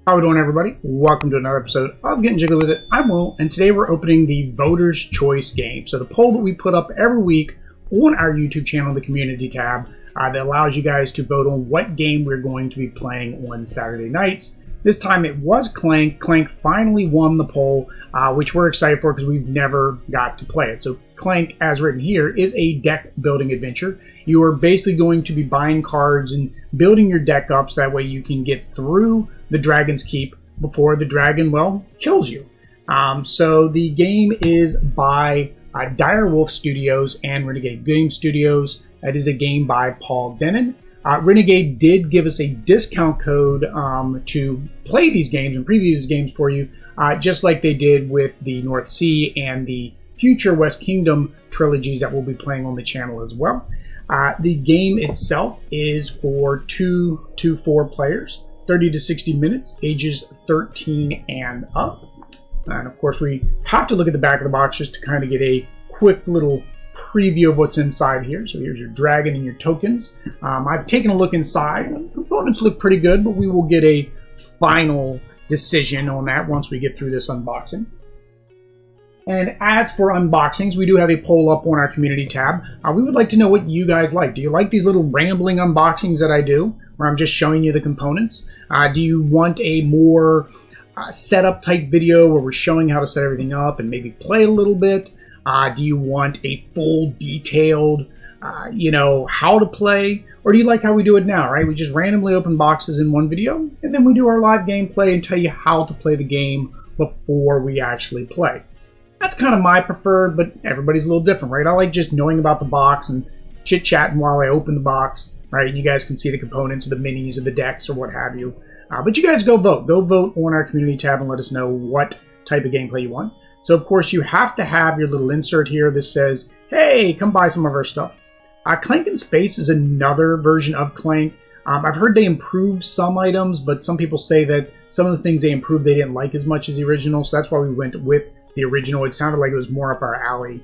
How we doing, everybody? Welcome to another episode of Getting Jiggy With It. I'm Will, and today we're opening the Voters' Choice game. So the poll that we put up every week on our YouTube channel, the community tab, that allows you guys to vote on what game we're going to be playing on Saturday nights. This time it was Clank. Clank finally won the poll, which we're excited for because we've never got to play it. So Clank, as written here, is a deck building adventure. You are basically going to be buying cards and building your deck up so that way you can get through the Dragon's Keep before the dragon, well, kills you. So the game is by Direwolf Studios and Renegade Game Studios. That is a game by Paul Denon. Renegade did give us a discount code to play these games and preview these games for you, just like they did with the North Sea and the future West Kingdom trilogies that we'll be playing on the channel as well. The game itself is for 2 to 4 players, 30 to 60 minutes, ages 13 and up. And of course, we have to look at the back of the box just to kind of get a quick little preview of what's inside here. So here's your dragon and your tokens. I've taken a look inside. The components look pretty good, but we will get a final decision on that once we get through this unboxing. And as for unboxings, we do have a poll up on our community tab. We would like to know what you guys like. Do you like these little rambling unboxings that I do, where I'm just showing you the components? Do you want a more setup type video where we're showing how to set everything up and maybe play a little bit? Do you want a full detailed, how to play? Or do you like how we do it now, right? We just randomly open boxes in one video, and then we do our live gameplay and tell you how to play the game before we actually play. That's kind of my preferred, but everybody's a little different, right? I like just knowing about the box and chit-chatting while I open the box, right? And you guys can see the components of the minis or the decks or what have you. But you guys go vote. Go vote on our community tab and let us know what type of gameplay you want. So, of course, you have to have your little insert here that says, hey, come buy some of our stuff. Clank in Space is another version of Clank. I've heard they improved some items, but some people say that some of the things they improved they didn't like as much as the original, so that's why we went with the original. It sounded like it was more up our alley.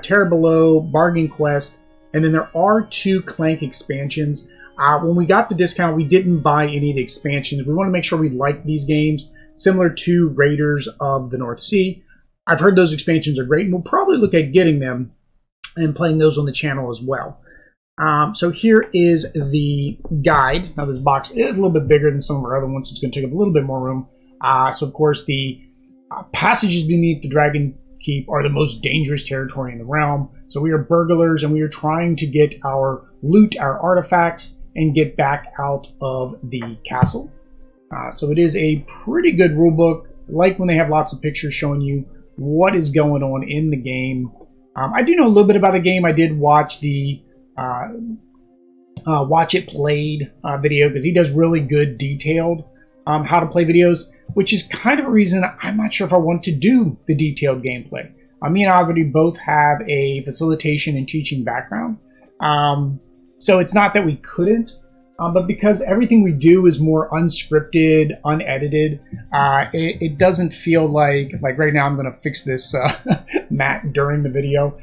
Terra Below, Bargain Quest, and then there are 2 Clank expansions. When we got the discount, we didn't buy any of the expansions. We want to make sure we like these games, similar to Raiders of the North Sea. I've heard those expansions are great, and we'll probably look at getting them and playing those on the channel as well. So here is the guide. Now this box is a little bit bigger than some of our other ones. It's going to take up a little bit more room. So of course the passages beneath the Dragon Keep are the most dangerous territory in the realm. So we are burglars, and we are trying to get our loot, our artifacts, and get back out of the castle. So it is a pretty good rule book. I like when they have lots of pictures showing you what is going on in the game. I do know a little bit about the game. I did watch the Watch It Played video, because he does really good detailed how to play videos, which is kind of a reason I'm not sure if I want to do the detailed gameplay. Me and Already both have a facilitation and teaching background. So it's not that we couldn't, but because everything we do is more unscripted, unedited, it doesn't feel like right now I'm going to fix this mat during the video.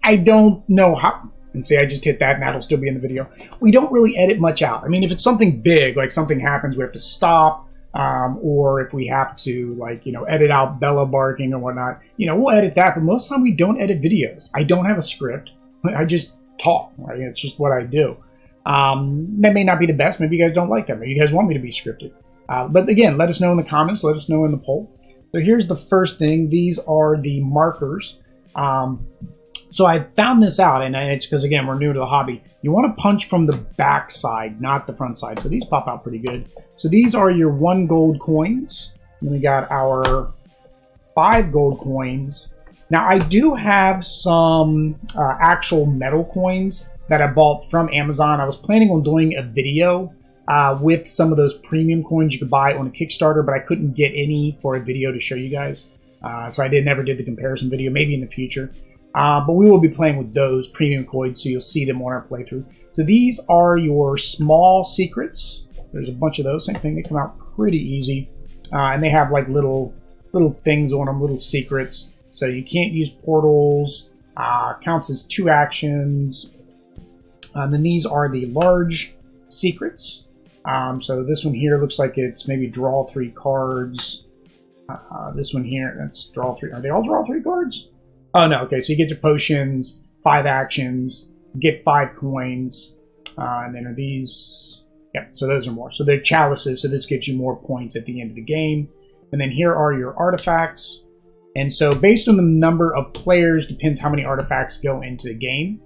I don't know how. And say I just hit that and that'll still be in the video. We don't really edit much out. I mean, if it's something big, like something happens, we have to stop, or if we have to, edit out Bella barking or whatnot, we'll edit that. But most of the time we don't edit videos. I don't have a script. I just talk, right? It's just what I do. That may not be the best. Maybe you guys don't like that. Maybe you guys want me to be scripted. But again, let us know in the comments. Let us know in the poll. So here's the first thing. These are the markers. So I found this out, and it's because, again, we're new to the hobby. You want to punch from the back side, not the front side. So these pop out pretty good. So these are your 1 gold coins. And we got our 5 gold coins. Now, I do have some actual metal coins that I bought from Amazon. I was planning on doing a video with some of those premium coins you could buy on a Kickstarter, but I couldn't get any for a video to show you guys. So I never did the comparison video, maybe in the future. But we will be playing with those premium coins, so you'll see them on our playthrough. So these are your small secrets. There's a bunch of those. Same thing. They come out pretty easy. And they have like little things on them, little secrets. So you can't use portals. Counts as 2 actions. And then these are the large secrets. So this one here looks like it's maybe draw 3 cards. This one here, that's draw 3. Are they all draw 3 cards? Oh no, okay, so you get your potions, 5 actions, get 5 coins, and then are these, yep, so those are more. So they're chalices, so this gives you more points at the end of the game. And then here are your artifacts. And so based on the number of players, depends how many artifacts go into the game.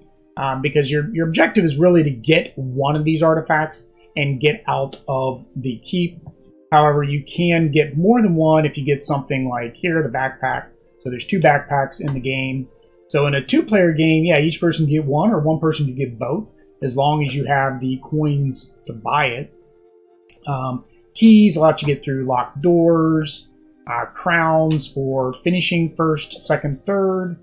Because your objective is really to get one of these artifacts and get out of the keep. However, you can get more than one if you get something like here, the backpack. So there's 2 backpacks in the game. So in a 2-player game, yeah, each person can get one, or one person can get both, as long as you have the coins to buy it. Keys allow you to get through locked doors. Crowns for finishing first, second, third.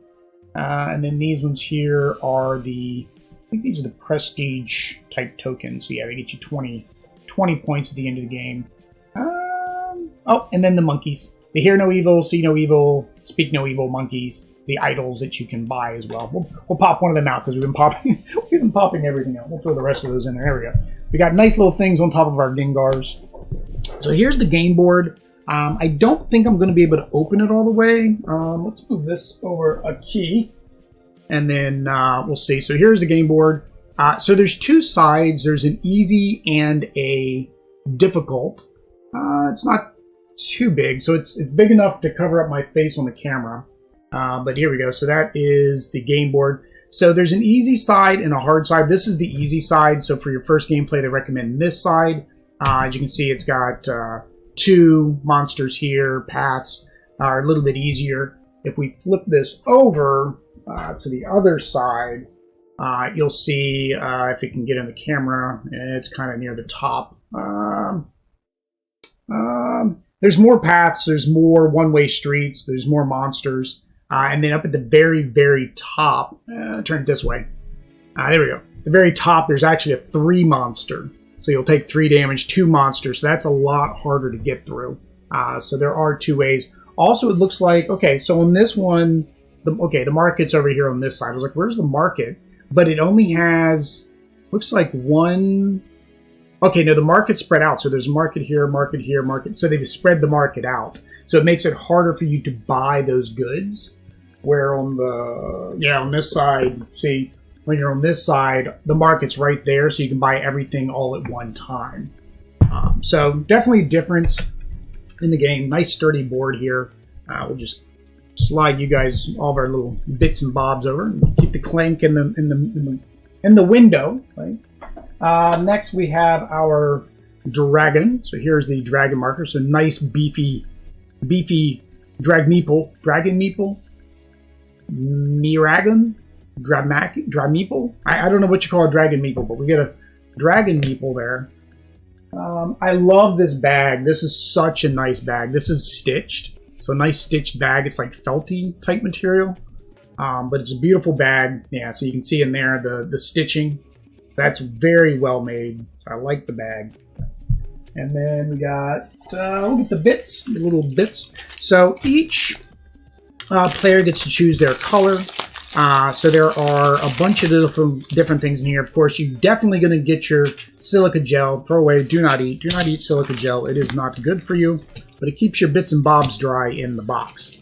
And then these ones here are I think these are the prestige type tokens. So yeah, they get you 20 points at the end of the game. Oh, and then the monkeys. They hear no evil, see no evil, speak no evil monkeys. The idols that you can buy as well. We'll pop one of them out because we've been popping everything out. We'll throw the rest of those in there. There we go. We got nice little things on top of our Gengars. So here's the game board. I don't think I'm going to be able to open it all the way. Let's move this over a key, and then we'll see. So here's the game board. So there's 2 sides. There's an easy and a difficult. It's not too big, so it's big enough to cover up my face on the camera. But here we go. So that is the game board. So there's an easy side and a hard side. This is the easy side. So for your first gameplay, they recommend this side. As you can see, it's got 2 monsters here. Paths are a little bit easier. If we flip this over to the other side, you'll see, if it can get in the camera, it's kind of near the top. There's more paths, there's more one-way streets, there's more monsters. And then up at the very, very top, turn it this way. There we go. At the very top, there's actually a 3 monster. So you'll take 3 damage, 2 monsters. So that's a lot harder to get through. So there are 2 ways. Also, it looks like, okay, so on this one, the market's over here on this side. I was like, where's the market? But it only has, looks like 1... Okay, no, the market's spread out. So there's a market here, market here, market. So they've spread the market out. So it makes it harder for you to buy those goods. Where on on this side, see, when you're on this side, the market's right there, so you can buy everything all at one time. So definitely a difference in the game. Nice sturdy board here. We'll just slide you guys all of our little bits and bobs over and keep the Clank in the window. Right? Next we have our dragon. So here's the dragon marker. So nice beefy drag meeple. Dragon meeple? Miragon? Meeple? I don't know what you call a dragon meeple, but we get a dragon meeple there. I love this bag. This is such a nice bag. This is stitched. So a nice stitched bag. It's like felty type material. But it's a beautiful bag. Yeah, so you can see in there the stitching. That's very well made. I like the bag. And then we got, look at the bits, the little bits. So each player gets to choose their color. So there are a bunch of different things in here. Of course, you're definitely going to get your silica gel. Throw away. Do not eat. Do not eat silica gel. It is not good for you, but it keeps your bits and bobs dry in the box.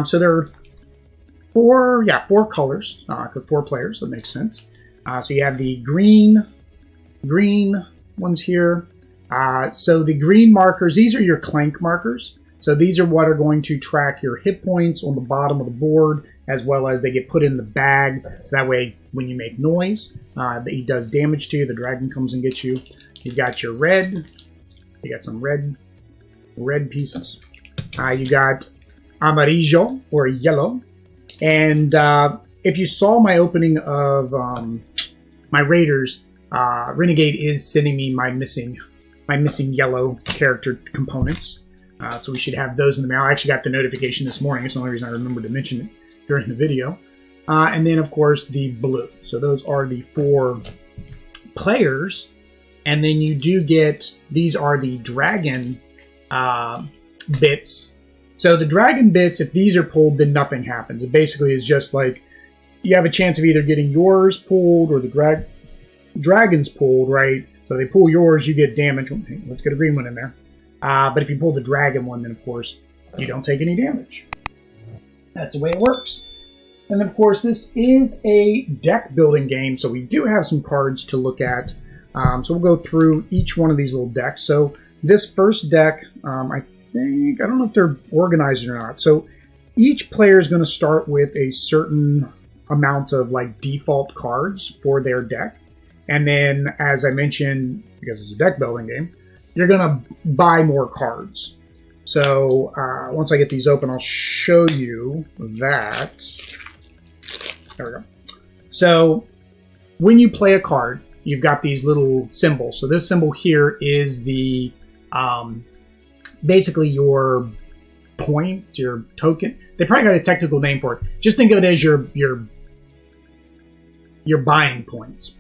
So there are four colors, because 4 players. That makes sense. So you have the green ones here. So the green markers, these are your Clank markers. So these are what are going to track your hit points on the bottom of the board, as well as they get put in the bag. So that way, when you make noise, he does damage to you. The dragon comes and gets you. You got your red. You got some red pieces. You got amarillo, or yellow. And if you saw my opening of my Raiders, Renegade is sending me my missing yellow character components. So we should have those in the mail. I actually got the notification this morning. It's the only reason I remembered to mention it during the video. And then, of course, the blue. So those are the 4 players. And then you do get, these are the dragon bits. So the dragon bits, if these are pulled, then nothing happens. It basically is just like, you have a chance of either getting yours pulled or the dragon's pulled, right? So they pull yours, you get damage. Let's get a green one in there. But if you pull the dragon one, then of course you don't take any damage. That's the way it works. And of course, this is a deck building game, so we do have some cards to look at. So we'll go through each one of these little decks. So this first deck, I don't know if they're organized or not. So each player is going to start with a certain amount of like default cards for their deck. And then, as I mentioned, because it's a deck building game, you're going to buy more cards. So once I get these open, I'll show you that. There we go. So when you play a card, you've got these little symbols. So this symbol here is the basically your point, your token. They probably got a technical name for it. Just think of it as your buying points.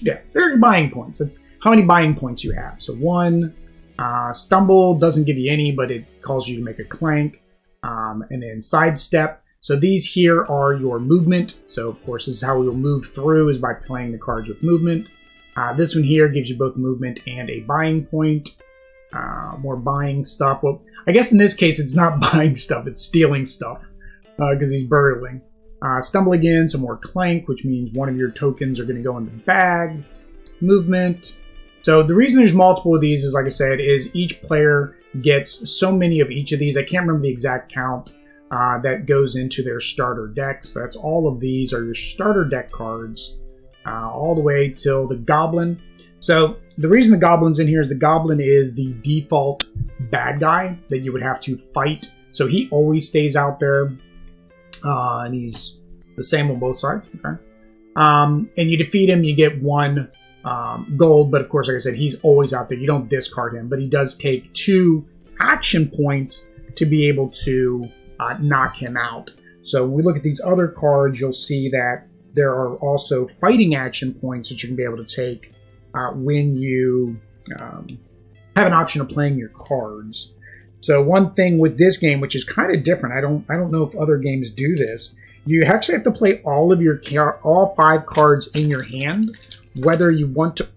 Yeah, they're your buying points. That's how many buying points you have. So 1, stumble doesn't give you any, but it calls you to make a clank. And then sidestep. So these here are your movement. So of course, this is how we'll move through, is by playing the cards with movement. This one here gives you both movement and a buying point. More buying stuff. Well, I guess in this case, it's not buying stuff, it's stealing stuff, because he's burgling. Stumble again, some more clank, which means one of your tokens are going to go in the bag. Movement. So the reason there's multiple of these is, like I said, is each player gets so many of each of these. I can't remember the exact count that goes into their starter deck. So that's all of these are your starter deck cards, all the way till the goblin. So the reason the goblin's in here is the goblin is the default bad guy that you would have to fight. So he always stays out there, and he's the same on both sides. Okay, and you defeat him, you get 1 gold. But of course, like I said, he's always out there. You don't discard him, but he does take 2 action points to be able to knock him out. So when we look at these other cards, you'll see that there are also fighting action points that you can be able to take when you have an option of playing your cards. So one thing with this game, which is kind of different, I don't know if other games do this, you actually have to play all 5 cards in your hand, whether you want to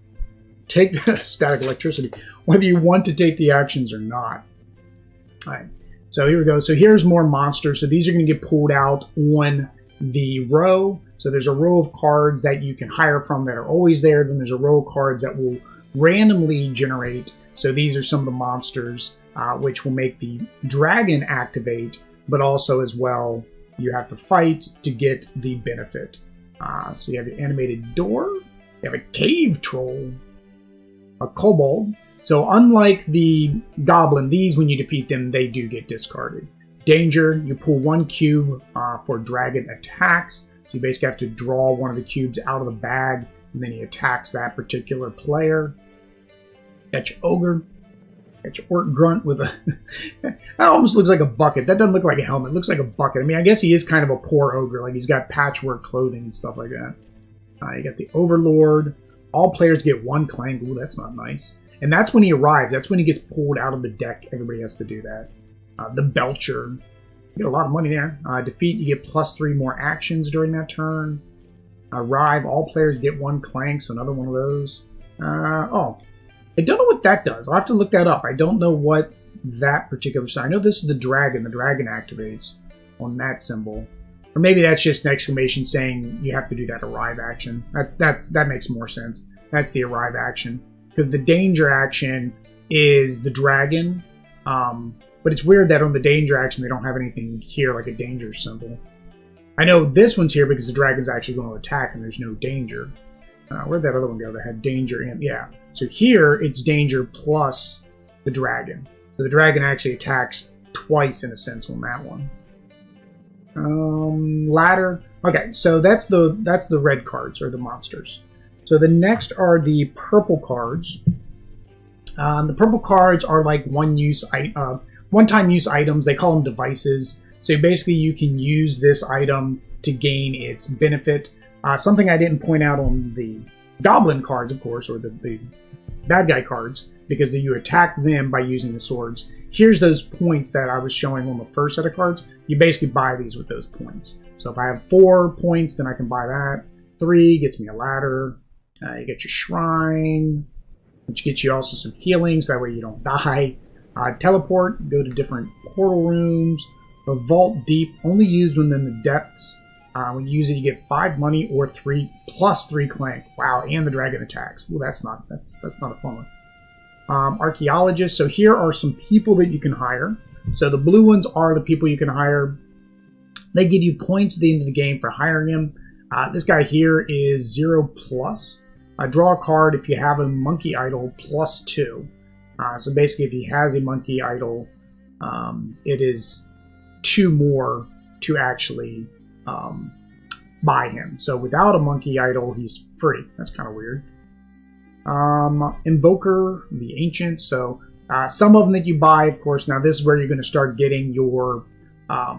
take the static electricity, whether you want to take the actions or not. All right. So here we go. So here's more monsters. So these are going to get pulled out on the row. So there's a row of cards that you can hire from that are always there. Then there's a row of cards that will randomly generate. So these are some of the monsters which will make the dragon activate, but also as well, you have to fight to get the benefit. So you have your animated door. You have a cave troll, a kobold. So unlike the goblin, these, when you defeat them, they do get discarded. Danger, you pull 1 cube for dragon attacks. So you basically have to draw one of the cubes out of the bag, and then he attacks that particular player. Got your ogre. Got your orc grunt with a... that almost looks like a bucket. That doesn't look like a helmet. It looks like a bucket. I mean, I guess he is kind of a poor ogre. Like, he's got patchwork clothing and stuff like that. You got the overlord. All players get 1 clank. Ooh, that's not nice. And that's when he arrives. That's when he gets pulled out of the deck. Everybody has to do that. The Belcher. You get a lot of money there. Defeat, you get +3 more actions during that turn. Arrive, all players get 1 clank, so another one of those. Oh, I don't know what that does. I'll have to look that up. I don't know what that particular sign. I know this is the dragon. The dragon activates on that symbol. Or maybe that's just an exclamation saying you have to do that arrive action. That makes more sense. That's the arrive action. Because the danger action is the dragon. But it's weird that on the danger action, they don't have anything here like a danger symbol. I know this one's here because the dragon's actually going to attack and there's no danger. Where'd that other one go that had danger in? Yeah. So here, it's danger plus the dragon. So the dragon actually attacks twice, in a sense, on that one. Ladder. Okay, so that's the red cards, or the monsters. So the next are the purple cards. The purple cards are like one-time use items. They call them devices. So basically, you can use this item to gain its benefit. Something I didn't point out on the goblin cards, of course, or the bad guy cards, because you attack them by using the swords. Here's those points that I was showing on the first set of cards. You basically buy these with those points. So if I have 4 points, then I can buy that. 3 gets me a ladder. You get your shrine. which gets you also some healing, so that way you don't die. Teleport, go to different portal rooms. The vault deep, only used when in the depths. When you use it, you get 5 money or 3 plus 3 clank. Wow, and the dragon attacks. Well, that's not a fun one. Archaeologist. So here are some people that you can hire. So the blue ones are the people you can hire. They give you points at the end of the game for hiring him. This guy here is 0 plus. Draw a card if you have a monkey idol plus 2. So basically, if he has a monkey idol, it is 2 more to actually buy him. So without a monkey idol, he's free. That's kind of weird. Invoker, the ancient. So some of them that you buy, of course. Now this is where you're going to start getting your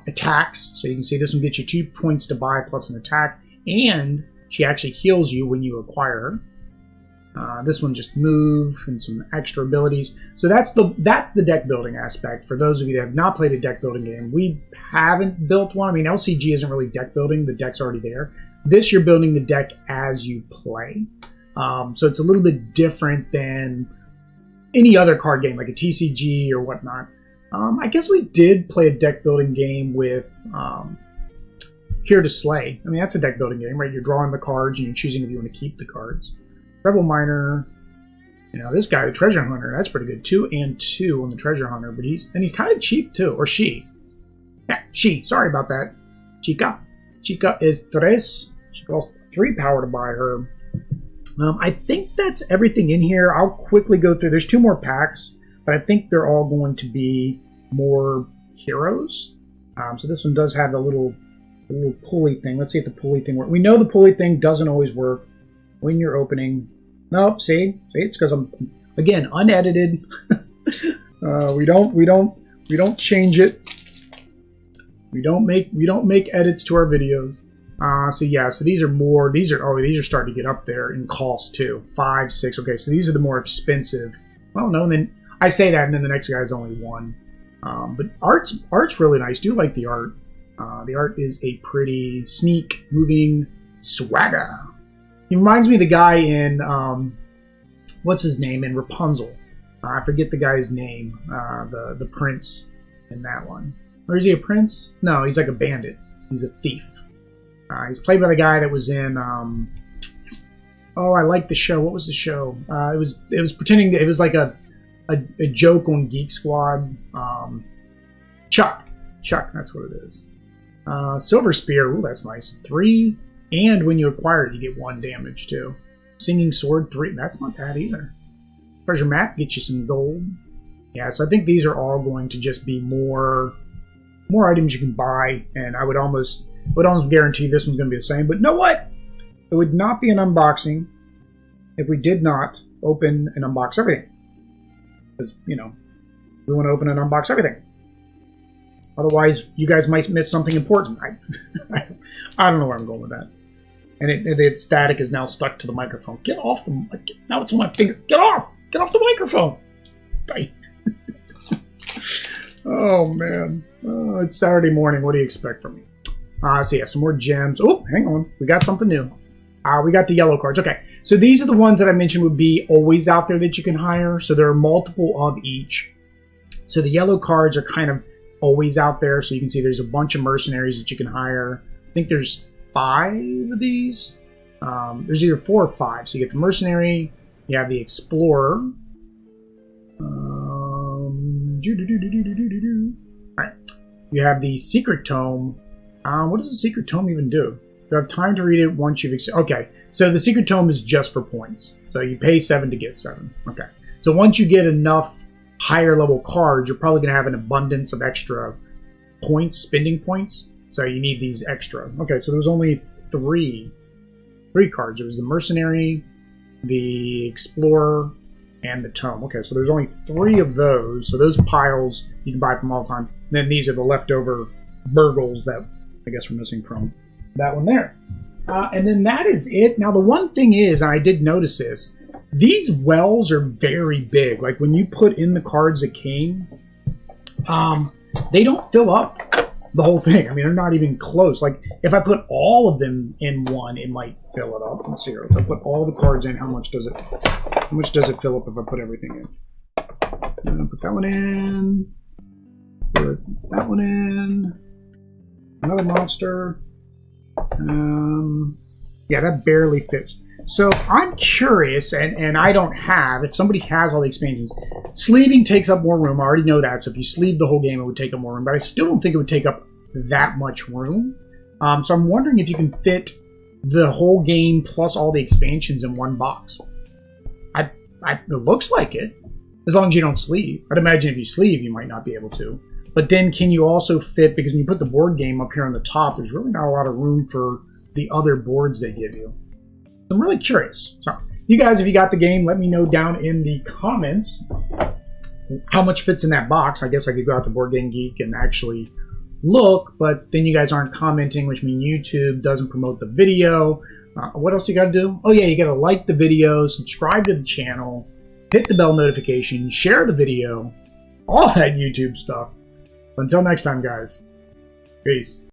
attacks. So you can see this one gets you 2 points to buy plus an attack, and she actually heals you when you acquire her. This one just move and some extra abilities. So that's the deck building aspect. For those of you that have not played a deck building game, we haven't built one. I mean, LCG isn't really deck building. The deck's already there. This, you're building the deck as you play. So it's a little bit different than any other card game, like a TCG or whatnot. I guess we did play a deck building game with Here to Slay. I mean, that's a deck building game, right? You're drawing the cards and you're choosing if you want to keep the cards. Rebel Miner, you know, this guy, the Treasure Hunter, that's pretty good. 2 and 2 on the Treasure Hunter, but he's kind of cheap too, or she. Yeah, she. Sorry about that. Chica. Chica is 3. She costs 3 power to buy her. I think that's everything in here. I'll quickly go through. There's 2 more packs, but I think they're all going to be more heroes. So this one does have the little pulley thing. Let's see if the pulley thing works. We know the pulley thing doesn't always work when you're opening. Nope, see, it's because I'm, again, unedited. We don't change it. We don't make edits to our videos. So yeah, so these are starting to get up there in cost too. 5, 6. Okay, so these are the more expensive. Well, no, and then I say that, and then the next guy is only 1. But art's really nice. Do like the art. The art is a pretty sneak, moving swagger. He reminds me of the guy in, what's his name, in Rapunzel. I forget the guy's name, the prince in that one. Or is he a prince? No, he's like a bandit. He's a thief. He's played by the guy that was in, oh, I like the show. What was the show? It was pretending, it was like a joke on Geek Squad. Chuck, that's what it is. Silver Spear, ooh, that's nice. 3. And when you acquire it, you get 1 damage too. Singing Sword, 3. That's not bad either. Treasure Map gets you some gold. Yeah, so I think these are all going to just be more items you can buy, and I would almost guarantee this one's going to be the same. But know what? It would not be an unboxing if we did not open and unbox everything. Because, you know, we want to open and unbox everything. Otherwise, you guys might miss something important. I don't know where I'm going with that. And the static is now stuck to the microphone. Get off the... Now it's on my finger. Get off! Get off the microphone! Oh, man. Oh, it's Saturday morning. What do you expect from me? So yeah, some more gems. Oh, hang on. We got something new. We got the yellow cards. Okay, so these are the ones that I mentioned would be always out there that you can hire. So there are multiple of each. So the yellow cards are kind of always out there. So you can see there's a bunch of mercenaries that you can hire. I think there's 5 of these. There's either 4 or 5. So you get the mercenary, you have the explorer. Alright. You have the secret tome. What does the secret tome even do? You have time to read it once you've... Okay, so the secret tome is just for points. So you pay 7 to get 7. Okay. So once you get enough higher level cards, you're probably going to have an abundance of extra points, spending points. So you need these extra. Okay, so there's only 3 cards. There was the mercenary, the explorer, and the tome. Okay, so there's only 3 of those. So those piles you can buy from all the time. And then these are the leftover Burgles that I guess we're missing from that one there. And then that is it. Now the one thing is, and I did notice this, these wells are very big. Like when you put in the cards that came, they don't fill up the whole thing. I mean, they're not even close. Like if I put all of them in one, it might fill it up. Let's see here. If I put all the cards in, how much does it? How much does it fill up if I put everything in? Put that one in. Put that one in. Another monster. Yeah, that barely fits. So I'm curious, and I don't have, if somebody has all the expansions, sleeving takes up more room. I already know that. So if you sleeve the whole game, it would take up more room. But I still don't think it would take up that much room. So I'm wondering if you can fit the whole game plus all the expansions in one box. It looks like it, as long as you don't sleeve. I'd imagine if you sleeve, you might not be able to. But then can you also fit, because when you put the board game up here on the top, there's really not a lot of room for the other boards they give you. So I'm really curious. So you guys, if you got the game, let me know down in the comments how much fits in that box. I guess I could go out to Board Game Geek and actually look, but then you guys aren't commenting, which means YouTube doesn't promote the video. What else you got to do? Oh yeah, you got to like the video, subscribe to the channel, hit the bell notification, share the video, all that YouTube stuff. Until next time, guys. Peace.